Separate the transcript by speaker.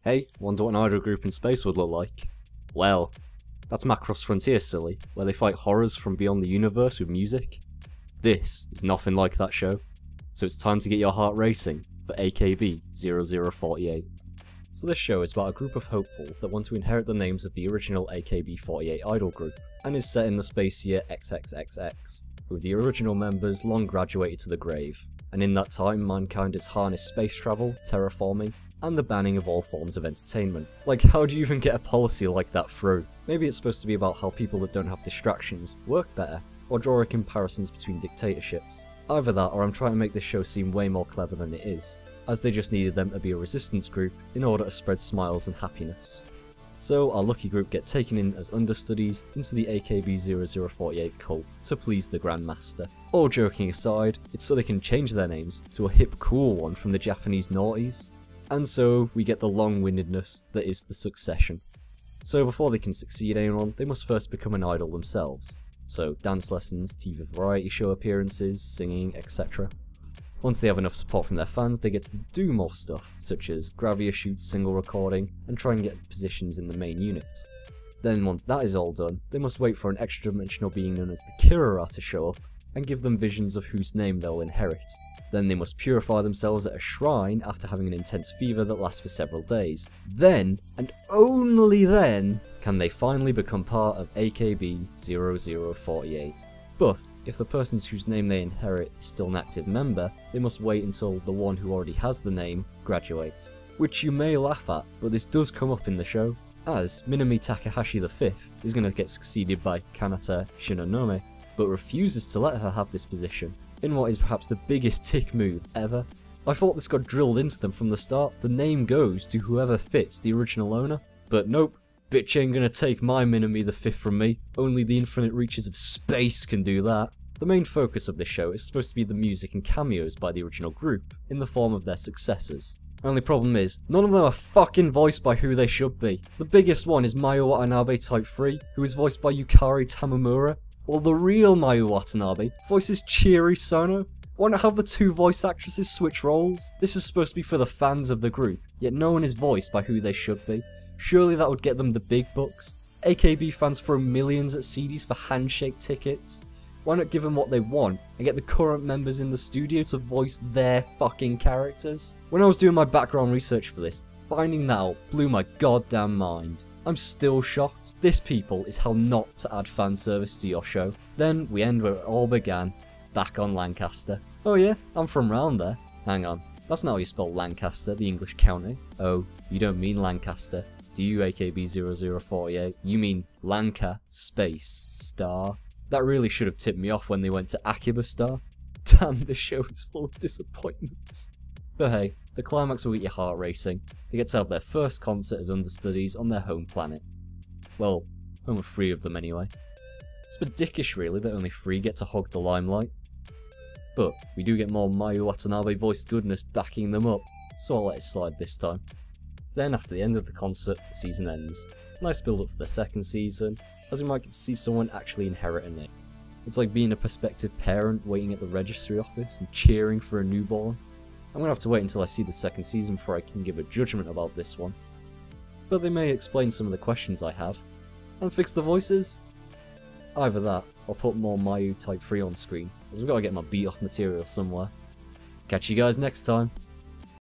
Speaker 1: Hey, wonder what an idol group in space would look like? Well, that's Macross Frontier, silly, where they fight horrors from beyond the universe with music. This is nothing like that show, so it's time to get your heart racing for AKB0048. So this show is about a group of hopefuls that want to inherit the names of the original AKB48 idol group, and is set in the space year XXXX, with the original members long graduated to the grave, and in that time mankind has harnessed space travel, terraforming, and the banning of all forms of entertainment. Like, how do you even get a policy like that through? Maybe it's supposed to be about how people that don't have distractions work better, or draw comparisons between dictatorships. Either that, or I'm trying to make this show seem way more clever than it is, as they just needed them to be a resistance group in order to spread smiles and happiness. So our lucky group get taken in as understudies into the AKB0048 cult to please the Grandmaster. All joking aside, it's so they can change their names to a hip cool one from the Japanese noughties. And so we get the long-windedness that is the succession. So before they can succeed anyone, they must first become an idol themselves. So dance lessons, TV variety show appearances, singing, etc. Once they have enough support from their fans, they get to do more stuff, such as gravia shoots, single recording, and try and get positions in the main unit. Then once that is all done, they must wait for an extra-dimensional being known as the Kirara to show up, and give them visions of whose name they'll inherit. Then they must purify themselves at a shrine after having an intense fever that lasts for several days. Then, and only then, can they finally become part of AKB0048. But if the person whose name they inherit is still an active member, they must wait until the one who already has the name graduates. Which you may laugh at, but this does come up in the show, as Minami Takahashi V is going to get succeeded by Kanata Shinonome, but refuses to let her have this position, in what is perhaps the biggest tick move ever. I thought this got drilled into them from the start. The name goes to whoever fits the original owner, but nope. Bitch ain't gonna take my Minami V from me. Only the infinite reaches of space can do that. The main focus of this show is supposed to be the music and cameos by the original group, in the form of their successors. Only problem is, none of them are fucking voiced by who they should be. The biggest one is Mayu Watanabe Type 3, who is voiced by Yukari Tamamura, while the real Mayu Watanabe voices Chiri Sono. Why not have the two voice actresses switch roles? This is supposed to be for the fans of the group, yet no one is voiced by who they should be. Surely that would get them the big bucks. AKB fans throw millions at CDs for handshake tickets. Why not give them what they want and get the current members in the studio to voice their fucking characters? When I was doing my background research for this, finding that out blew my goddamn mind. I'm still shocked. This, people, is how not to add fan service to your show. Then we end where it all began, back on Lancaster. Oh yeah, I'm from round there. Hang on, that's not how you spell Lancaster, the English county. Oh, you don't mean Lancaster. Do you, AKB0048? You mean Lanka space star? That really should have tipped me off when they went to Akiba Star. Damn, this show is full of disappointments. But hey, the climax will get your heart racing. They get to have their first concert as understudies on their home planet. Well, home of 3 of them anyway. It's a bit dickish really that only 3 get to hog the limelight. But we do get more Mayu Watanabe voiced goodness backing them up, so I'll let it slide this time. Then after the end of the concert, the season ends. Nice build up for the second season, as we might get to see someone actually inheriting it. It's like being a prospective parent waiting at the registry office and cheering for a newborn. I'm gonna have to wait until I see the second season before I can give a judgment about this one. But they may explain some of the questions I have, and fix the voices. Either that, or put more Mayu Type 3 on screen, as I've got to get my beat off material somewhere. Catch you guys next time.